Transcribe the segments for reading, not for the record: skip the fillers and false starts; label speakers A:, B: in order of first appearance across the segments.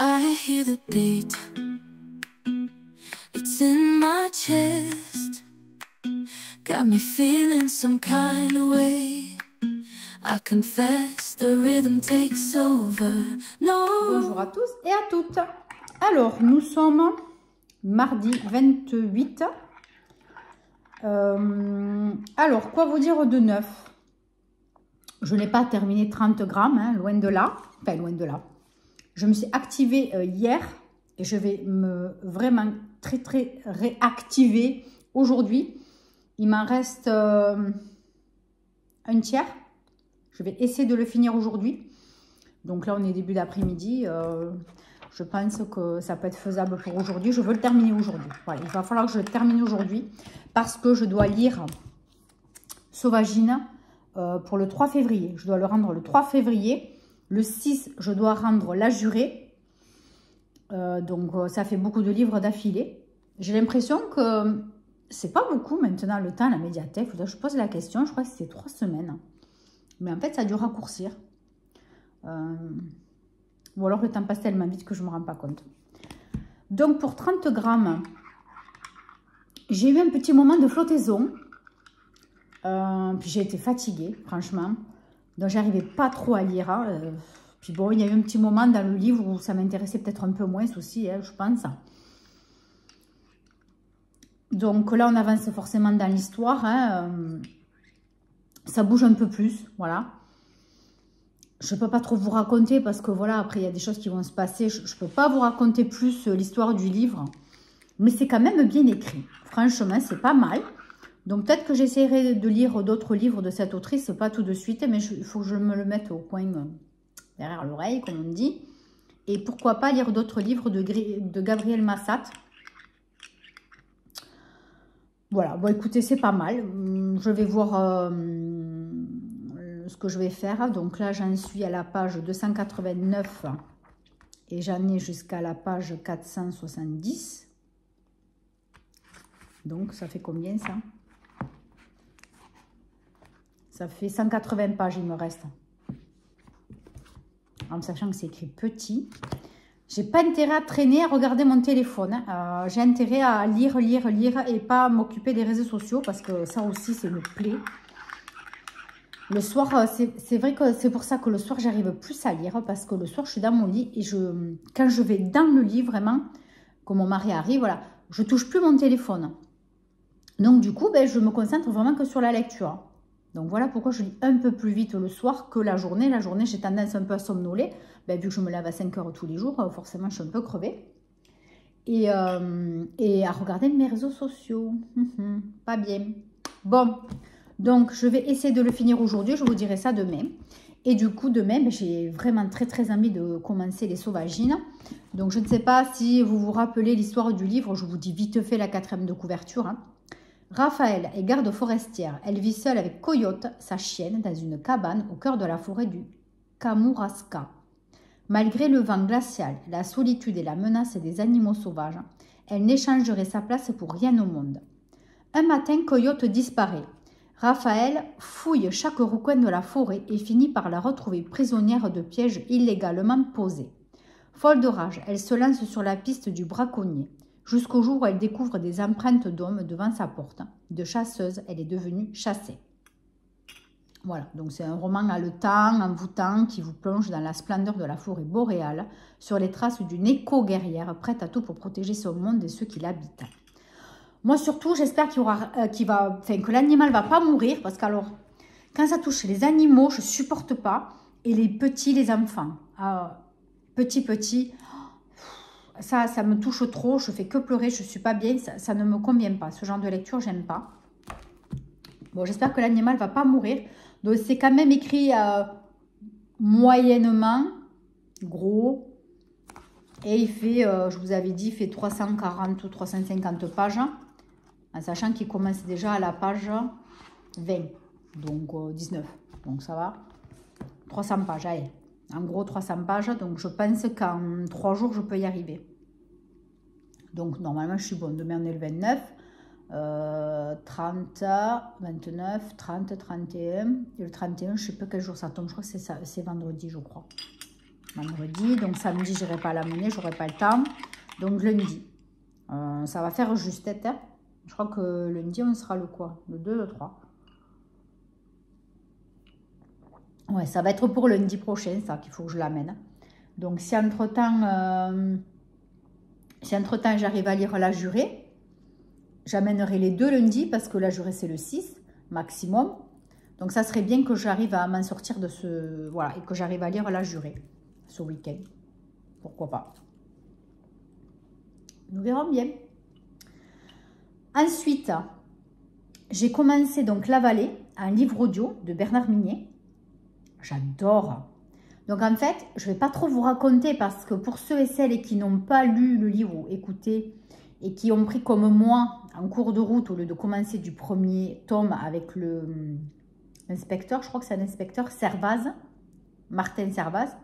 A: I hear the beat, it's in my chest, got me feeling some kind of way. I confess the rhythm takes over. No.
B: Bonjour à tous et à toutes. Alors, nous sommes mardi 28. Alors, quoi vous dire de neuf? Je n'ai pas terminé 30 grammes, hein, loin de là. Enfin, loin de là. Je me suis activée hier et je vais me vraiment très réactiver aujourd'hui. Il m'en reste un tiers. Je vais essayer de le finir aujourd'hui. Donc là, on est début d'après-midi. Je pense que ça peut être faisable pour aujourd'hui. Je veux le terminer aujourd'hui. Voilà, il va falloir que je le termine aujourd'hui parce que je dois lire Sauvagine pour le 3 février. Je dois le rendre le 3 février. Le 6, je dois rendre La Jurée. Donc, ça fait beaucoup de livres d'affilée. J'ai l'impression que c'est pas beaucoup maintenant le temps à la médiathèque. Je pose la question, je crois que c'est 3 semaines. Mais en fait, ça a dû raccourcir. Ou alors le temps passe tellement vite que je ne me rends pas compte. Donc, pour 30 grammes, j'ai eu un petit moment de flottaison. Puis j'ai été fatiguée, franchement. Donc, j'arrivais pas trop à lire. Puis bon, il y a eu un petit moment dans le livre où ça m'intéressait peut-être un peu moins aussi, hein, je pense. Donc là, on avance forcément dans l'histoire. Hein, ça bouge un peu plus, voilà. Je ne peux pas trop vous raconter parce que voilà, après, il y a des choses qui vont se passer. Je ne peux pas vous raconter plus l'histoire du livre. Mais c'est quand même bien écrit. Franchement, c'est pas mal. Donc, peut-être que j'essaierai de lire d'autres livres de cette autrice, pas tout de suite, mais il faut que je me le mette au coin derrière l'oreille, comme on dit. Et pourquoi pas lire d'autres livres de Gabriel Massat. Voilà, bon, écoutez, c'est pas mal. Je vais voir ce que je vais faire. Donc là, j'en suis à la page 289 et j'en ai jusqu'à la page 470. Donc, ça fait combien, ça? Ça fait 180 pages, il me reste. En sachant que c'est écrit petit. J'ai pas intérêt à traîner, à regarder mon téléphone. Hein. J'ai intérêt à lire et pas m'occuper des réseaux sociaux parce que ça aussi, c'est une plaie. Le soir, c'est vrai que c'est pour ça que le soir, j'arrive plus à lire parce que le soir, je suis dans mon lit et quand je vais dans le lit, vraiment, quand mon mari arrive, voilà, je touche plus mon téléphone. Donc, du coup, ben, je me concentre vraiment que sur la lecture. Donc, voilà pourquoi je lis un peu plus vite le soir que la journée. La journée, j'ai tendance un peu à somnoler. Ben, vu que je me lève à 5 heures tous les jours, forcément, je suis un peu crevée. Et à regarder mes réseaux sociaux. Pas bien. Bon, donc, je vais essayer de le finir aujourd'hui. Je vous dirai ça demain. Et du coup, demain, ben, j'ai vraiment très envie de commencer les Sauvagines. Donc, je ne sais pas si vous vous rappelez l'histoire du livre. Je vous dis vite fait la 4e de couverture. Hein. Raphaël est garde forestière. Elle vit seule avec Coyote, sa chienne, dans une cabane au cœur de la forêt du Kamouraska. Malgré le vent glacial, la solitude et la menace des animaux sauvages, elle n'échangerait sa place pour rien au monde. Un matin, Coyote disparaît. Raphaël fouille chaque recoin de la forêt et finit par la retrouver prisonnière de pièges illégalement posés. Folle de rage, elle se lance sur la piste du braconnier. Jusqu'au jour où elle découvre des empreintes d'hommes devant sa porte. De chasseuse, elle est devenue chassée. Voilà, donc c'est un roman haletant, envoûtant, qui vous plonge dans la splendeur de la forêt boréale, sur les traces d'une éco-guerrière prête à tout pour protéger son monde et ceux qui l'habitent. Moi surtout, j'espère que l'animal ne va pas mourir, parce que alors, quand ça touche les animaux, je ne supporte pas, et les petits, les enfants. Petits, ça me touche trop, je fais que pleurer, je ne suis pas bien, ça ne me convient pas. Ce genre de lecture, j'aime pas. Bon, j'espère que l'animal ne va pas mourir. Donc, c'est quand même écrit moyennement gros. Et il fait, je vous avais dit, il fait 340 ou 350 pages. En sachant qu'il commence déjà à la page 20. Donc, 19. Donc, ça va. 300 pages, allez. En gros, 300 pages. Donc, je pense qu'en 3 jours, je peux y arriver. Donc, normalement, je suis bonne. Demain, on est le 29. 30, 29, 30, 31. Et le 31, je ne sais pas quel jour ça tombe. Je crois que c'est vendredi, je crois. vendredi. Donc samedi, je n'irai pas l'amener, j'aurai pas le temps. Donc lundi. Ça va faire juste tête. Hein. Je crois que lundi, on sera le quoi? Le 2, le 3. Ouais, ça va être pour lundi prochain, ça, qu'il faut que je l'amène. Donc, si entre-temps, j'arrive à lire la jurée, j'amènerai les deux lundi, parce que la jurée, c'est le 6, maximum. Donc, ça serait bien que j'arrive à m'en sortir de ce... Voilà, et que j'arrive à lire la jurée ce week-end. Pourquoi pas. Nous verrons bien. Ensuite, j'ai commencé donc La Vallée, un livre audio de Bernard Minet. J'adore. Donc en fait, je ne vais pas trop vous raconter parce que pour ceux et celles qui n'ont pas lu le livre ou écouté et qui ont pris comme moi en cours de route au lieu de commencer du premier tome avec l'inspecteur, je crois que c'est un inspecteur Servaz, Martin Servaz,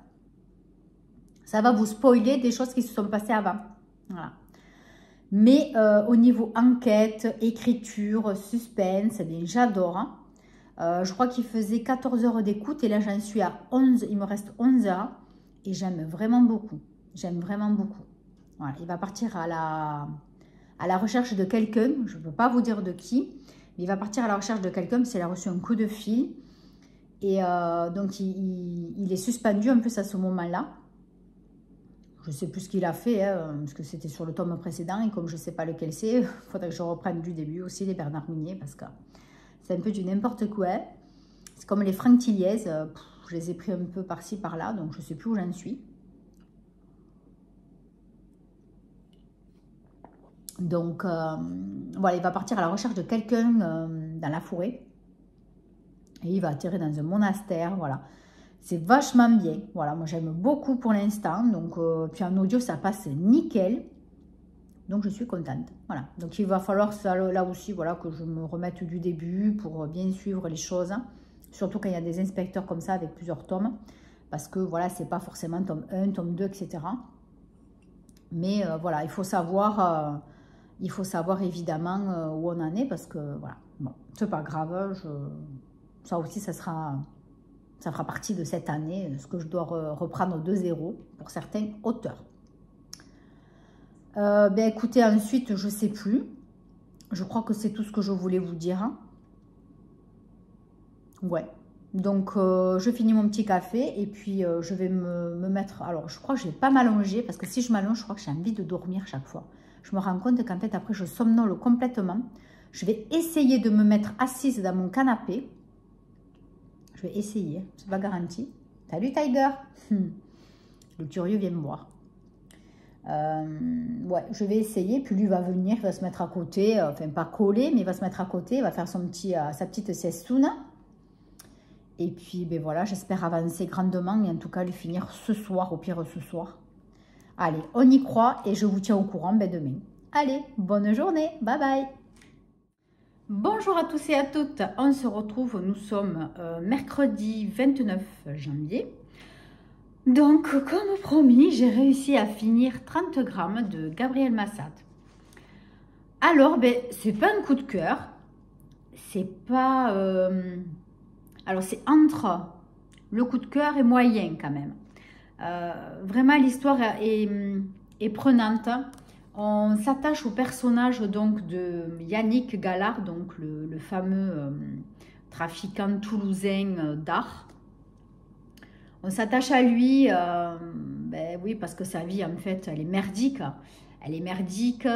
B: ça va vous spoiler des choses qui se sont passées avant. Voilà. Mais au niveau enquête, écriture, suspense, eh bien j'adore. Hein. Je crois qu'il faisait 14 heures d'écoute et là j'en suis à 11, il me reste 11 heures et j'aime vraiment beaucoup. J'aime vraiment beaucoup. Voilà, il va partir à la recherche de quelqu'un, je ne peux pas vous dire de qui, mais il va partir à la recherche de quelqu'un parce qu'il a reçu un coup de fil et donc il est suspendu en plus à ce moment-là. Je ne sais plus ce qu'il a fait, hein, parce que c'était sur le tome précédent et comme je ne sais pas lequel c'est, il faudrait que je reprenne du début aussi les Bernard Minet parce que c'est un peu du n'importe quoi. C'est comme les Franck Tilliez. Je les ai pris un peu par-ci, par-là. Donc, je ne sais plus où j'en suis. Donc, voilà, il va partir à la recherche de quelqu'un dans la forêt. Et il va atterrir dans un monastère. Voilà. C'est vachement bien. Voilà, moi, j'aime beaucoup pour l'instant. Donc, puis en audio, ça passe nickel. Donc, je suis contente. Voilà. Donc, il va falloir ça, là aussi, voilà, que je me remette du début pour bien suivre les choses. Surtout quand il y a des inspecteurs comme ça avec plusieurs tomes. Parce que, voilà, c'est pas forcément tome 1, tome 2, etc. Mais, voilà, il faut savoir évidemment où on en est. Parce que, voilà, bon, c'est pas grave. Ça aussi, ça fera partie de cette année. Ce que je dois reprendre de zéro pour certains auteurs. Ben écoutez, ensuite, je ne sais plus. Je crois que c'est tout ce que je voulais vous dire. Ouais. Donc, je finis mon petit café et puis je vais me mettre... Alors, je crois que je ne vais pas m'allonger parce que si je m'allonge, je crois que j'ai envie de dormir chaque fois. Je me rends compte qu'en fait, après, je somnole complètement. Je vais essayer de me mettre assise dans mon canapé. Je vais essayer, c'est pas garanti. Salut Tiger. Le curieux vient me voir. Ouais, je vais essayer, puis lui va venir, il va se mettre à côté, enfin pas collé, mais il va se mettre à côté, il va faire sa petite siestune. Et puis, ben voilà, j'espère avancer grandement, et en tout cas, le finir ce soir, au pire ce soir. Allez, on y croit, et je vous tiens au courant demain. Allez, bonne journée, bye bye. Bonjour à tous et à toutes, on se retrouve, nous sommes mercredi 29 janvier. Donc, comme promis, j'ai réussi à finir 30 grammes de Gabriel Massad. Alors, ben, c'est pas un coup de cœur. C'est pas... alors, c'est entre le coup de cœur et moyen quand même. Vraiment, l'histoire est prenante. On s'attache au personnage donc de Yannick Gallard, donc le fameux trafiquant toulousain d'art. On s'attache à lui, ben oui, parce que sa vie, en fait, elle est merdique. Elle est merdique.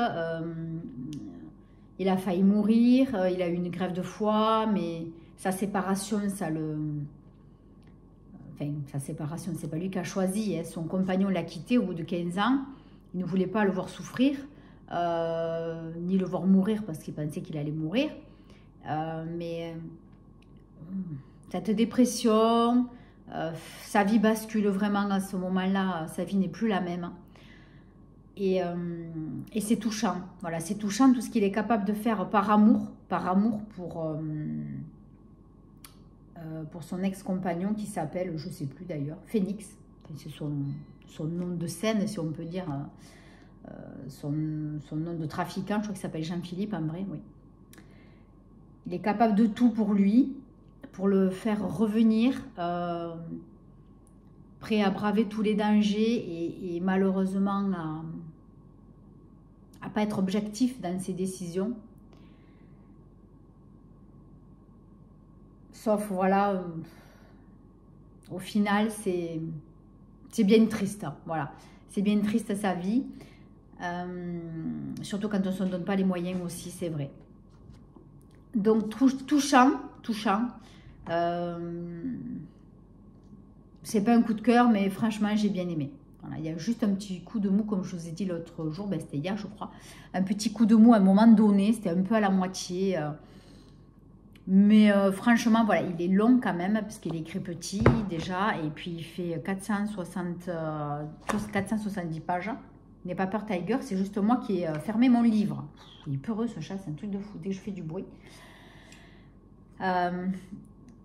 B: Il a failli mourir. Il a eu une grève de foie, mais sa séparation, Enfin, sa séparation, c'est pas lui qui a choisi. Hein. Son compagnon l'a quitté au bout de 15 ans. Il ne voulait pas le voir souffrir, ni le voir mourir, parce qu'il pensait qu'il allait mourir. Mais cette dépression... sa vie bascule vraiment à ce moment-là, sa vie n'est plus la même. Et c'est touchant. Voilà, c'est touchant tout ce qu'il est capable de faire par amour pour son ex-compagnon qui s'appelle, je ne sais plus d'ailleurs, Phoenix. C'est son nom de scène, si on peut dire, son nom de trafiquant, je crois qu'il s'appelle Jean-Philippe en vrai, oui. Il est capable de tout pour lui. Pour le faire revenir, prêt à braver tous les dangers et malheureusement à pas être objectif dans ses décisions. Sauf, voilà, au final, c'est bien triste. Voilà, c'est bien triste sa vie. Surtout quand on ne se donne pas les moyens aussi, c'est vrai. Donc, touchant. C'est pas un coup de cœur, mais franchement, j'ai bien aimé. Voilà, il y a juste un petit coup de mou, comme je vous ai dit l'autre jour, ben, c'était hier, je crois. Un petit coup de mou à un moment donné, c'était un peu à la moitié. Mais franchement, voilà, il est long quand même, parce qu'il est écrit petit déjà, et puis il fait 470 pages. N'aie pas peur, Tiger, c'est juste moi qui ai fermé mon livre. Il est peureux ce chat, c'est un truc de fou, dès que je fais du bruit.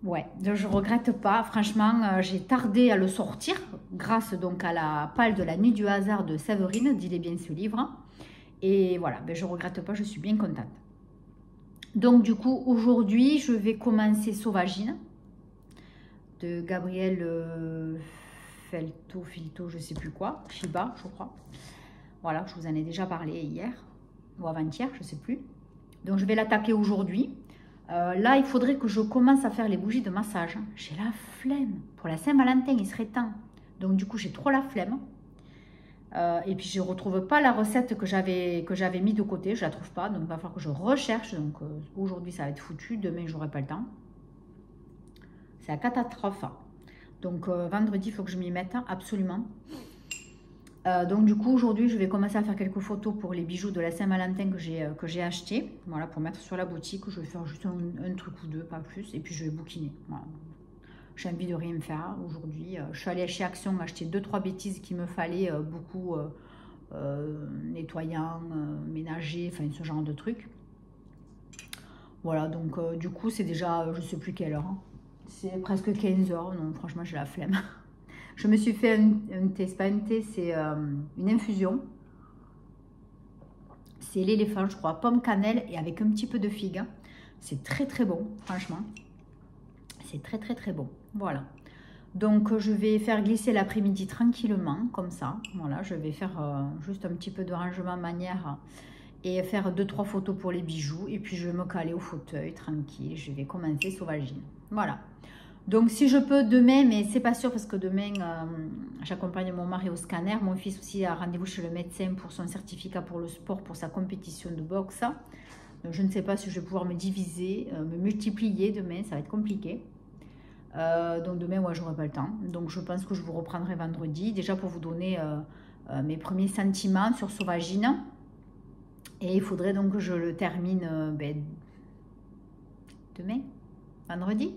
B: Ouais, je regrette pas. Franchement, j'ai tardé à le sortir, grâce donc à la palle de la nuit du hasard de Séverine, dit-il bien ce livre. Et voilà, ben, je regrette pas, je suis bien contente. Donc du coup, aujourd'hui, je vais commencer Sauvagine de Gabriel Filto, je sais plus quoi, Shiba, je crois. Voilà, je vous en ai déjà parlé hier ou avant-hier, je sais plus. Donc je vais l'attaquer aujourd'hui. Là, il faudrait que je commence à faire les bougies de massage. J'ai la flemme. Pour la Saint-Valentin, il serait temps. Donc du coup, j'ai trop la flemme. Et puis je ne retrouve pas la recette que j'avais mis de côté, je ne la trouve pas, donc il va falloir que je recherche. Donc aujourd'hui ça va être foutu, demain j'aurai pas le temps. C'est la catastrophe. Donc vendredi il faut que je m'y mette absolument. Donc du coup aujourd'hui je vais commencer à faire quelques photos pour les bijoux de la Saint-Valentin que j'ai acheté. Voilà, pour mettre sur la boutique. Je vais faire juste un truc ou deux, pas plus, et puis je vais bouquiner. Voilà. J'ai envie de rien faire aujourd'hui. Je suis allée chez Action acheter 2-3 bêtises qu'il me fallait, beaucoup nettoyant, ménager, enfin ce genre de trucs. Voilà, donc du coup c'est déjà, je sais plus quelle heure. Hein. C'est presque 15 heures, non franchement j'ai la flemme. Je me suis fait un thé, c'est pas un thé, c'est une infusion. C'est l'éléphant je crois, pomme cannelle et avec un petit peu de figue. C'est très très bon, franchement. C'est très très très bon. Voilà. Donc je vais faire glisser l'après-midi tranquillement, comme ça. Voilà, je vais faire juste un petit peu de rangement manière et faire 2-3 photos pour les bijoux. Et puis je vais me caler au fauteuil tranquille. Je vais commencer Sauvagine. Voilà. Donc si je peux demain, mais c'est pas sûr parce que demain j'accompagne mon mari au scanner. Mon fils aussi a rendez-vous chez le médecin pour son certificat pour le sport, pour sa compétition de boxe. Donc je ne sais pas si je vais pouvoir me diviser, me multiplier demain, ça va être compliqué. Donc demain, ouais, j'aurai pas le temps. Donc je pense que je vous reprendrai vendredi. Déjà pour vous donner mes premiers sentiments sur Sauvagine. Et il faudrait donc que je le termine demain, vendredi.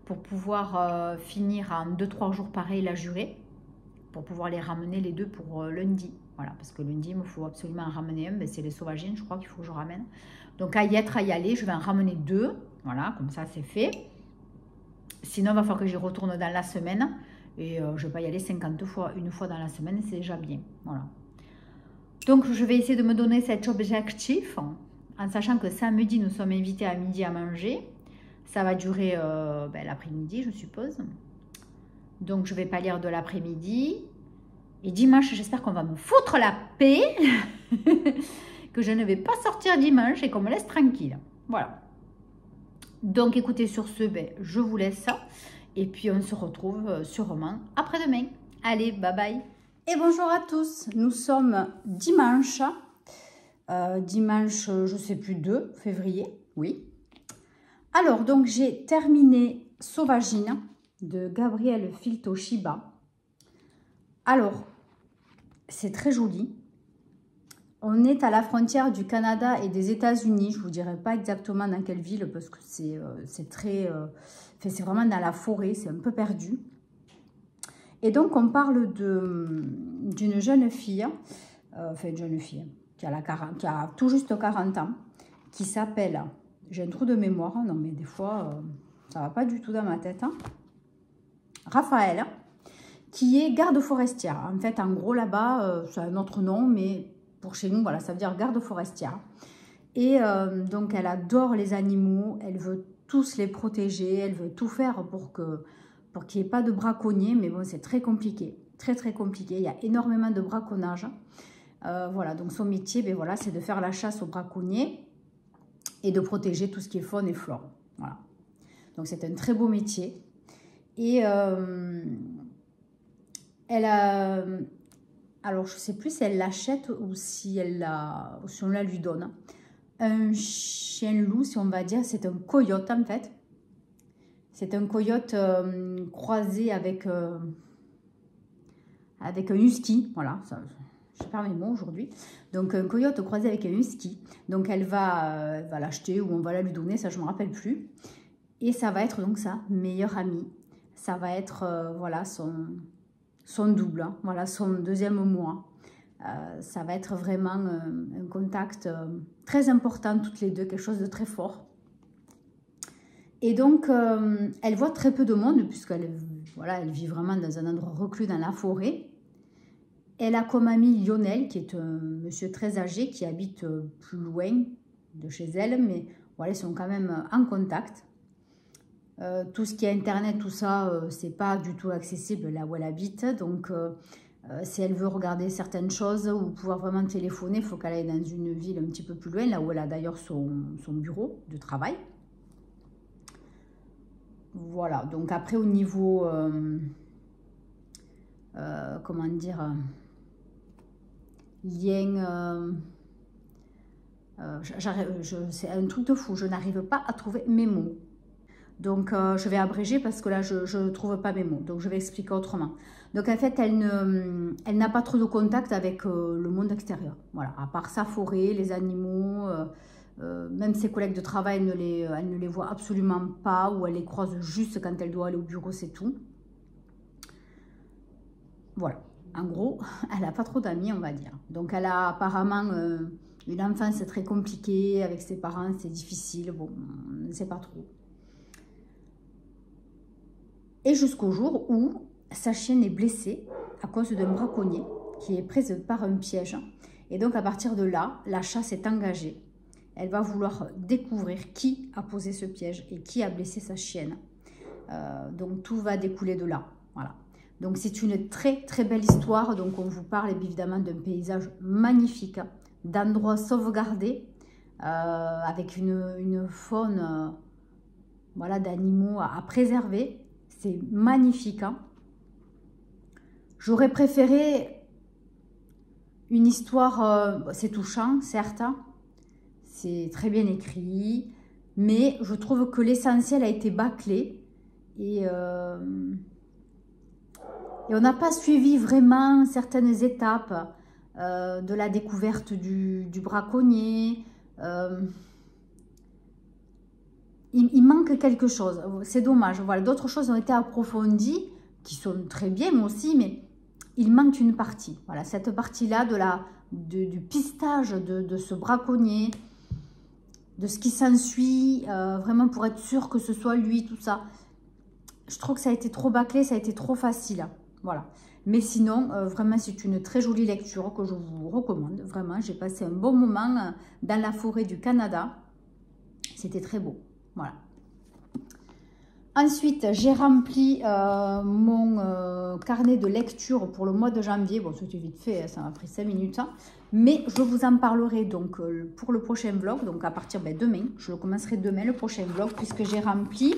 B: Pour pouvoir finir en 2-3 jours pareil la jurée. Pour pouvoir les ramener les deux pour lundi. Voilà, parce que lundi, il me faut absolument en ramener un. C'est les Sauvagines, je crois qu'il faut que je ramène. Donc à y être, à y aller, je vais en ramener 2. Voilà, comme ça c'est fait. Sinon, il va falloir que j'y retourne dans la semaine. Et je ne vais pas y aller 50 fois, une fois dans la semaine, c'est déjà bien. Voilà. Donc, je vais essayer de me donner cet objectif, en sachant que samedi, nous sommes invités à midi à manger. Ça va durer l'après-midi, je suppose. Donc, je ne vais pas lire de l'après-midi. Et dimanche, j'espère qu'on va me foutre la paix. Que je ne vais pas sortir dimanche et qu'on me laisse tranquille. Voilà. Donc écoutez, sur ce, je vous laisse ça. Et puis on se retrouve sûrement après-demain. Allez, bye bye.
C: Et bonjour à tous. Nous sommes dimanche. Dimanche, je ne sais plus, 2 février. Oui. Alors, donc j'ai terminé Sauvagine de Gabriel Filto Shiba. Alors, c'est très joli. On est à la frontière du Canada et des États-Unis. Je ne vous dirai pas exactement dans quelle ville parce que c'est très... c'est vraiment dans la forêt, c'est un peu perdu. Et donc, on parle d'une jeune fille, une jeune fille qui a tout juste 40 ans, qui s'appelle, j'ai un trou de mémoire, non mais des fois, ça ne va pas du tout dans ma tête, hein, Raphaël, qui est garde forestière. En fait, en gros, là-bas, c'est un autre nom, mais... Pour chez nous, voilà, ça veut dire garde forestière. Et donc, elle adore les animaux, elle veut tous les protéger, elle veut tout faire pour qu'il n'y ait pas de braconnier, mais bon, c'est très compliqué, très compliqué. Il y a énormément de braconnage. Voilà, donc son métier, ben voilà, c'est de faire la chasse aux braconniers et de protéger tout ce qui est faune et flore. Voilà. Donc c'est un très beau métier. Et elle a... Alors, je ne sais plus si elle l'achète ou si on la lui donne. Un chien-loup, si on va dire, c'est un coyote en fait. C'est un coyote croisé avec un husky. Voilà, je perds mes mots aujourd'hui. Donc, un coyote croisé avec un husky. Donc, elle va l'acheter ou on va la lui donner, ça je ne me rappelle plus. Et ça va être donc sa meilleure amie. Ça va être, voilà, son double, hein, voilà, son deuxième moi. Ça va être vraiment un contact très important, toutes les deux, quelque chose de très fort. Et donc, elle voit très peu de monde, puisqu'elle voilà, elle vit vraiment dans un endroit reclus dans la forêt. Elle a comme ami Lionel, qui est un monsieur très âgé, qui habite plus loin de chez elle, mais voilà, ils sont quand même en contact. Tout ce qui est internet, tout ça, c'est pas du tout accessible là où elle habite. Donc, si elle veut regarder certaines choses ou pouvoir vraiment téléphoner, il faut qu'elle aille dans une ville un petit peu plus loin, là où elle a d'ailleurs son bureau de travail. Voilà, donc après au niveau, comment dire, lien, c'est un truc de fou, je n'arrive pas à trouver mes mots. Donc, je vais abréger parce que là, je ne trouve pas mes mots. Donc, je vais expliquer autrement. Donc, en fait, elle n'a pas trop de contact avec le monde extérieur. Voilà, à part sa forêt, les animaux, même ses collègues de travail, elle ne les voit absolument pas ou elle les croise juste quand elle doit aller au bureau, c'est tout. Voilà, en gros, elle n'a pas trop d'amis, on va dire. Donc, elle a apparemment une enfance très compliquée avec ses parents, c'est difficile. Bon, on ne sait pas trop. Et jusqu'au jour où sa chienne est blessée à cause d'un braconnier qui est prise par un piège. Et donc à partir de là, la chasse est engagée. Elle va vouloir découvrir qui a posé ce piège et qui a blessé sa chienne. Donc tout va découler de là. Voilà. Donc c'est une très belle histoire. Donc on vous parle évidemment d'un paysage magnifique, d'endroits sauvegardés, avec une faune voilà, d'animaux à préserver. C'est magnifique. Hein. J'aurais préféré une histoire, c'est touchant, certes, c'est très bien écrit, mais je trouve que l'essentiel a été bâclé et on n'a pas suivi vraiment certaines étapes de la découverte du braconnier. Il manque quelque chose, c'est dommage. Voilà, d'autres choses ont été approfondies, qui sont très bien aussi, mais il manque une partie. Voilà, cette partie-là du pistage de ce braconnier, de ce qui s'ensuit, vraiment pour être sûr que ce soit lui, tout ça. Je trouve que ça a été trop bâclé, ça a été trop facile. Voilà. Mais sinon, vraiment, c'est une très jolie lecture que je vous recommande. Vraiment, j'ai passé un bon moment dans la forêt du Canada. C'était très beau. Voilà. Ensuite, j'ai rempli mon carnet de lecture pour le mois de janvier. Bon, c'était vite fait, ça m'a pris 5 minutes. Hein. Mais je vous en parlerai donc pour le prochain vlog. Donc à partir de demain, je commencerai demain le prochain vlog puisque j'ai rempli.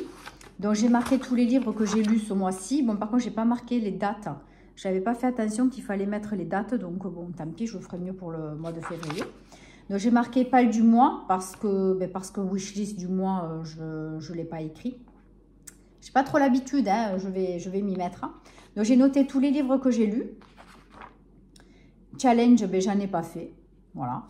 C: Donc j'ai marqué tous les livres que j'ai lus ce mois-ci. Bon, par contre, je n'ai pas marqué les dates. Je n'avais pas fait attention qu'il fallait mettre les dates. Donc bon, tant pis, je ferai mieux pour le mois de février. Donc j'ai marqué pas du mois parce que wishlist du mois, je ne l'ai pas écrit. Je n'ai pas trop l'habitude, hein, je vais m'y mettre. Hein. Donc j'ai noté tous les livres que j'ai lus. Challenge, j'en ai pas fait. Voilà.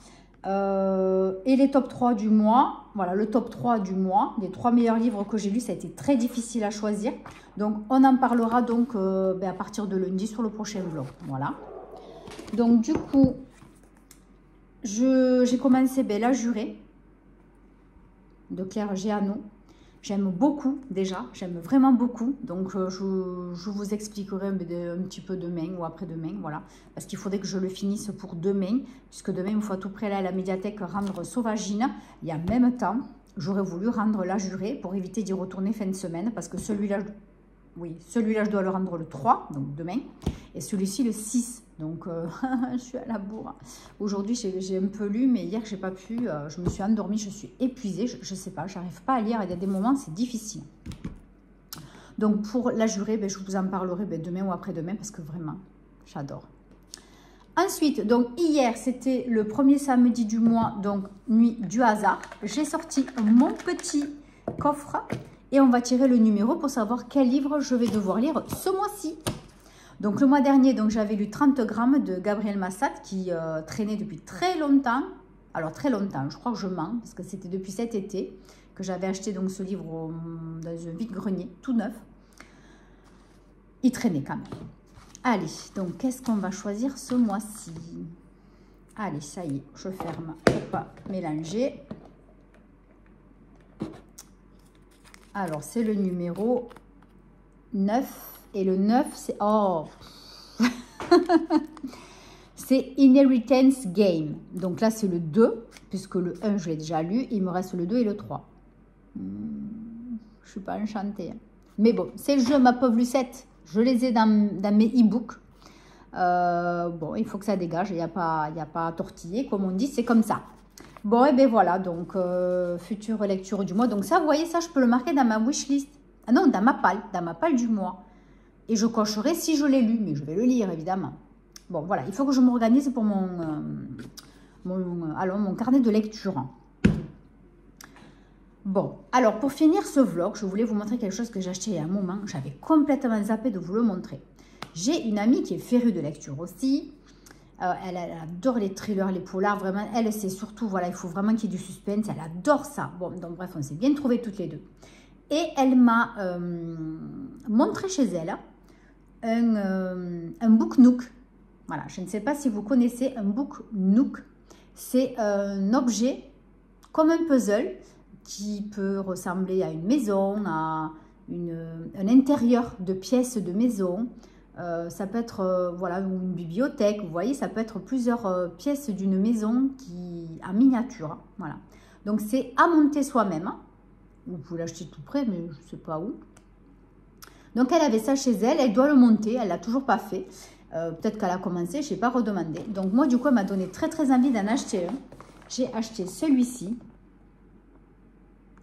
C: Et les top 3 du mois. Voilà, le top 3 du mois. Les 3 meilleurs livres que j'ai lus, ça a été très difficile à choisir. Donc on en parlera donc à partir de lundi sur le prochain vlog. Voilà. Donc du coup, j'ai commencé La Jurée de Claire Géano. J'aime beaucoup déjà, j'aime vraiment beaucoup. Donc je vous expliquerai un petit peu demain ou après-demain, voilà. Parce qu'il faudrait que je le finisse pour demain, puisque demain, il faut à tout près aller à la médiathèque rendre Sauvagine. Et en même temps, j'aurais voulu rendre La Jurée pour éviter d'y retourner fin de semaine, parce que celui-là, oui, celui-là, je dois le rendre le 3, donc demain. Et celui-ci, le 6. Donc, je suis à la bourre. Aujourd'hui, j'ai un peu lu, mais hier, j'ai pas pu. Je me suis endormie, je suis épuisée. Je sais pas, j'arrive pas à lire. Il y a des moments, c'est difficile. Donc, pour la jurée, ben, je vous en parlerai demain ou après-demain, parce que vraiment, j'adore. Ensuite, donc hier, c'était le premier samedi du mois, donc nuit du hasard. J'ai sorti mon petit coffre et on va tirer le numéro pour savoir quel livre je vais devoir lire ce mois-ci. Donc le mois dernier, donc j'avais lu 30 grammes de Gabriel Massat qui traînait depuis très longtemps. Alors très longtemps, je crois que je mens parce que c'était depuis cet été que j'avais acheté donc ce livre dans un vide-grenier tout neuf. Il traînait quand même. Allez, donc qu'est-ce qu'on va choisir ce mois-ci? Allez, ça y est, je ferme pour pas mélanger. Alors, c'est le numéro 9. Et le 9, c'est... Oh c'est Inheritance Game. Donc là, c'est le 2, puisque le 1, je l'ai déjà lu. Il me reste le 2 et le 3. Je ne suis pas enchantée. Mais bon, c'est le jeu, ma pauvre Lucette. Je les ai dans mes e-books. Bon, il faut que ça dégage. Il n'y a pas à tortiller, comme on dit. C'est comme ça. Bon, et bien voilà. Donc, future lecture du mois. Donc ça, vous voyez, ça, je peux le marquer dans ma wishlist. Ah non, dans ma palle du mois. Et je cocherai si je l'ai lu. Mais je vais le lire, évidemment. Bon, voilà. Il faut que je m'organise pour mon carnet de lecture. Bon, alors pour finir ce vlog, je voulais vous montrer quelque chose que j'ai acheté il y a un moment. J'avais complètement zappé de vous le montrer. J'ai une amie qui est férue de lecture aussi. Elle adore les thrillers, les polars. Vraiment, elle, c'est surtout, voilà, il faut vraiment qu'il y ait du suspense. Elle adore ça. Bon, donc bref, on s'est bien trouvés toutes les deux. Et elle m'a montré chez elle un Book Nook. Voilà, je ne sais pas si vous connaissez un Book Nook. C'est un objet comme un puzzle qui peut ressembler à une maison, à un intérieur de pièces de maison. Ça peut être voilà, une bibliothèque, vous voyez, ça peut être plusieurs pièces d'une maison en miniature. Voilà. Donc, c'est à monter soi-même. Vous pouvez l'acheter tout près, mais je ne sais pas où. Donc, elle avait ça chez elle, elle doit le monter, elle ne l'a toujours pas fait. Peut-être qu'elle a commencé, je n'ai pas redemandé. Donc, moi, du coup, elle m'a donné très, très envie d'en acheter un. J'ai acheté celui-ci.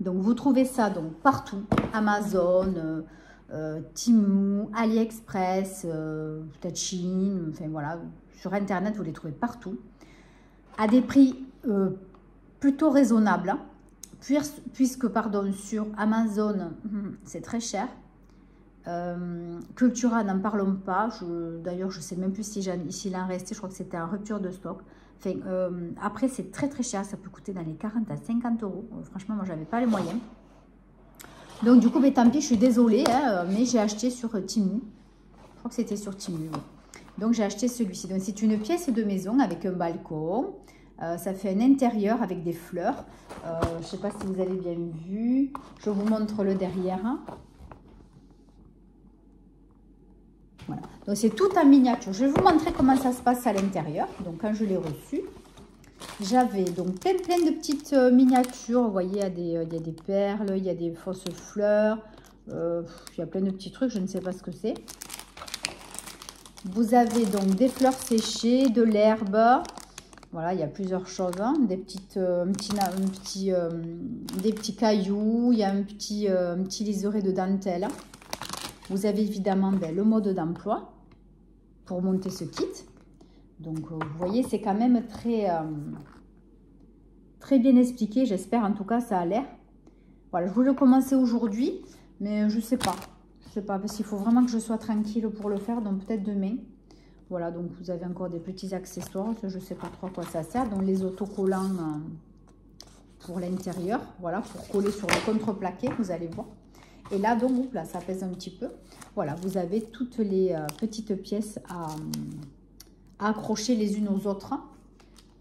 C: Donc, vous trouvez ça donc partout. Amazon, Temu, AliExpress, peut-être Chine. Enfin, voilà. Sur Internet, vous les trouvez partout. À des prix plutôt raisonnables. Hein, puisque, pardon, sur Amazon, c'est très cher. Cultura, n'en parlons pas. D'ailleurs, je ne sais même plus s'il en restait. Je crois que c'était en rupture de stock. Enfin, après, c'est très très cher. Ça peut coûter dans les 40 à 50 euros. Franchement, moi, je n'avais pas les moyens. Donc, du coup, mais tant pis, je suis désolée. Hein, mais j'ai acheté sur Temu. Je crois que c'était sur Temu. Oui. Donc, j'ai acheté celui-ci. Donc, c'est une pièce de maison avec un balcon. Ça fait un intérieur avec des fleurs. Je ne sais pas si vous avez bien vu. Je vous montre le derrière. Hein. Voilà. Donc, c'est tout en miniature. Je vais vous montrer comment ça se passe à l'intérieur. Donc, quand je l'ai reçu, j'avais donc plein de petites miniatures. Vous voyez, il y a des perles, il y a des fausses fleurs. Il y a plein de petits trucs. Je ne sais pas ce que c'est. Vous avez donc des fleurs séchées, de l'herbe. Voilà, il y a plusieurs choses. Hein. Des petits cailloux. Il y a un petit liseré de dentelle. Vous avez évidemment le mode d'emploi pour monter ce kit. Donc, vous voyez, c'est quand même très bien expliqué. J'espère, en tout cas, ça a l'air. Voilà, je voulais commencer aujourd'hui, mais je ne sais pas. Je ne sais pas, parce qu'il faut vraiment que je sois tranquille pour le faire. Donc, peut-être demain. Voilà, donc vous avez encore des petits accessoires. Je ne sais pas trop à quoi ça sert. Donc, les autocollants pour l'intérieur. Voilà, pour coller sur le contreplaqué, vous allez voir. Et là, donc, là, ça pèse un petit peu. Voilà, vous avez toutes les petites pièces à accrocher les unes aux autres.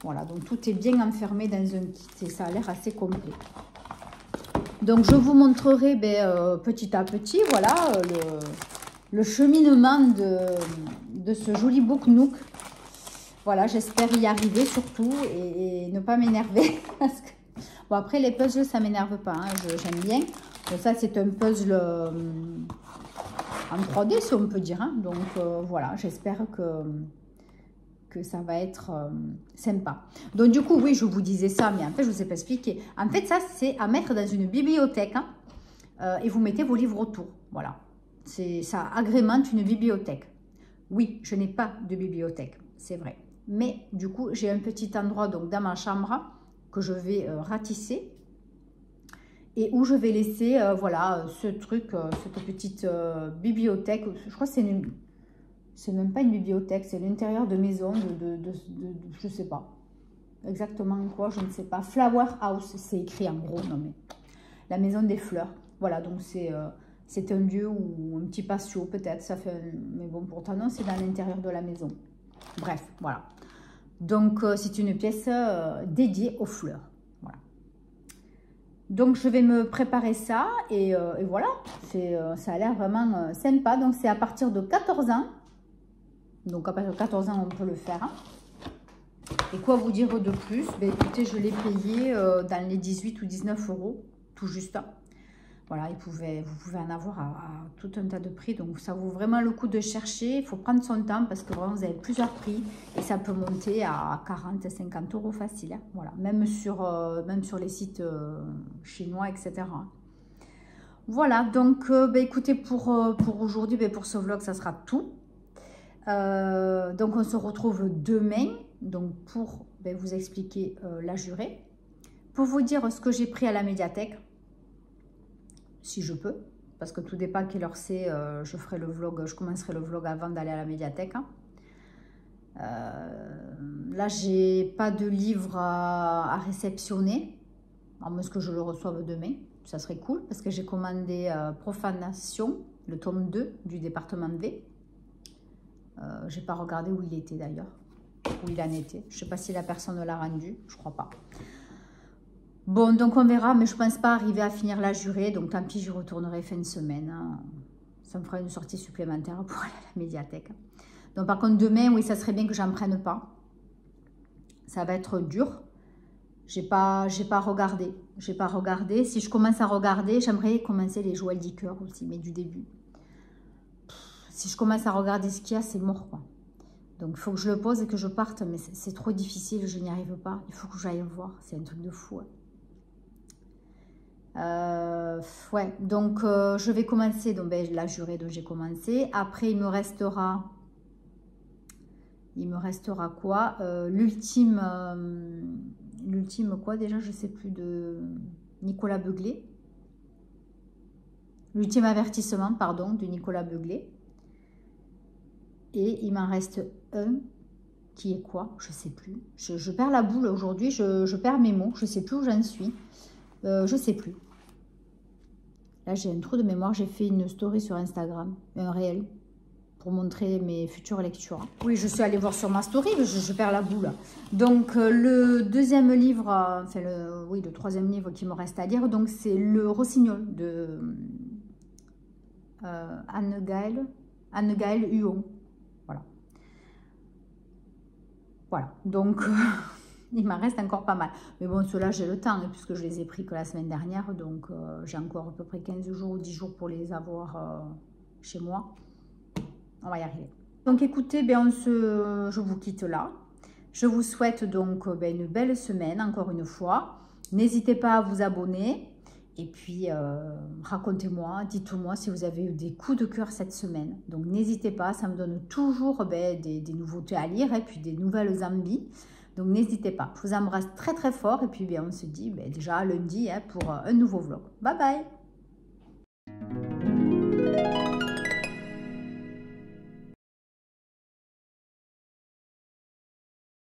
C: Voilà, donc tout est bien enfermé dans un kit et ça a l'air assez complet. Donc, je vous montrerai petit à petit, voilà, le cheminement de ce joli Book Nook. Voilà, j'espère y arriver surtout et ne pas m'énerver. Parce que... Bon, après, les puzzles, ça ne m'énerve pas, hein, j'aime bien. Donc ça, c'est un puzzle en 3D, si on peut dire. Hein. Donc voilà, j'espère que ça va être sympa. Donc du coup, oui, je vous disais ça, mais en fait, je ne vous ai pas expliqué. En fait, ça, c'est à mettre dans une bibliothèque. Hein, et vous mettez vos livres autour. Voilà. Ça agrémente une bibliothèque. Oui, je n'ai pas de bibliothèque, c'est vrai. Mais du coup, j'ai un petit endroit donc dans ma chambre que je vais ratisser. Et où je vais laisser, voilà, ce truc, cette petite bibliothèque. Je crois que c'est même pas une bibliothèque, c'est l'intérieur de maison je sais pas exactement quoi, je ne sais pas. Flower House, c'est écrit en gros, non mais la maison des fleurs. Voilà, donc c'est un lieu ou un petit patio peut-être, ça fait, mais bon, pourtant non, c'est dans l'intérieur de la maison. Bref, voilà. Donc c'est une pièce dédiée aux fleurs. Donc, je vais me préparer ça et voilà, ça a l'air vraiment sympa. Donc, c'est à partir de 14 ans. Donc, à partir de 14 ans, on peut le faire. Et quoi vous dire de plus? Ben, écoutez, je l'ai payé dans les 18 ou 19 euros, tout juste. Voilà, vous pouvez en avoir à tout un tas de prix. Donc, ça vaut vraiment le coup de chercher. Il faut prendre son temps parce que vraiment, vous avez plusieurs prix. Et ça peut monter à 40, 50 euros facile. Hein. Voilà, même sur les sites chinois, etc. Voilà, donc, bah, écoutez, pour aujourd'hui, bah, pour ce vlog, ça sera tout. Donc, on se retrouve demain donc pour vous expliquer la jurée. Pour vous dire ce que j'ai pris à la médiathèque. Si je peux, parce que tout dépend à quelle heure c'est, je ferai le vlog, je commencerai le vlog avant d'aller à la médiathèque. Hein. Là, j'ai pas de livre à réceptionner, à moins que je le reçoive demain, ça serait cool, parce que j'ai commandé Profanation, le tome 2 du département V. J'ai pas regardé où il était d'ailleurs, où il en était. Je sais pas si la personne l'a rendu, je crois pas. Bon, donc on verra, mais je ne pense pas arriver à finir la jurée, donc tant pis, je retournerai fin de semaine. Hein. Ça me fera une sortie supplémentaire pour aller à la médiathèque. Donc par contre, demain, oui, ça serait bien que j'en prenne pas. Ça va être dur. J'ai pas regardé. J'ai pas regardé. Si je commence à regarder, j'aimerais commencer les Joël Dicker aussi, mais du début. Si je commence à regarder ce qu'il y a, c'est mort, quoi. Donc il faut que je le pose et que je parte, mais c'est trop difficile, je n'y arrive pas. Il faut que j'aille voir, c'est un truc de fou. Hein. Ouais, donc je vais commencer donc, la jurée dont j'ai commencé. Après, il me restera quoi? L'ultime quoi déjà, je sais plus, de Nicolas Beuglet. L'ultime avertissement, pardon, de Nicolas Beuglet. Et il m'en reste un qui est quoi? Je sais plus. Je perds la boule aujourd'hui, je perds mes mots, je sais plus où j'en suis. Je sais plus. Là, j'ai un trou de mémoire. J'ai fait une story sur Instagram, un réel, pour montrer mes futures lectures. Oui, je suis allée voir sur ma story, mais je perds la boule. Donc, le deuxième livre, enfin, le troisième livre qui me reste à lire, donc c'est Le Rossignol de Anne-Gaëlle Huon. Voilà. Voilà. Donc... il m'en reste encore pas mal. Mais bon, ceux-là, j'ai le temps, puisque je les ai pris que la semaine dernière. Donc, j'ai encore à peu près 15 jours ou 10 jours pour les avoir chez moi. On va y arriver. Donc, écoutez, je vous quitte là. Je vous souhaite donc une belle semaine, encore une fois. N'hésitez pas à vous abonner. Et puis, racontez-moi, dites-moi si vous avez eu des coups de cœur cette semaine. Donc, n'hésitez pas, ça me donne toujours des nouveautés à lire et puis des nouvelles envies. Donc, n'hésitez pas. Je vous embrasse très, très fort. Et puis, on se dit déjà lundi pour un nouveau vlog. Bye bye!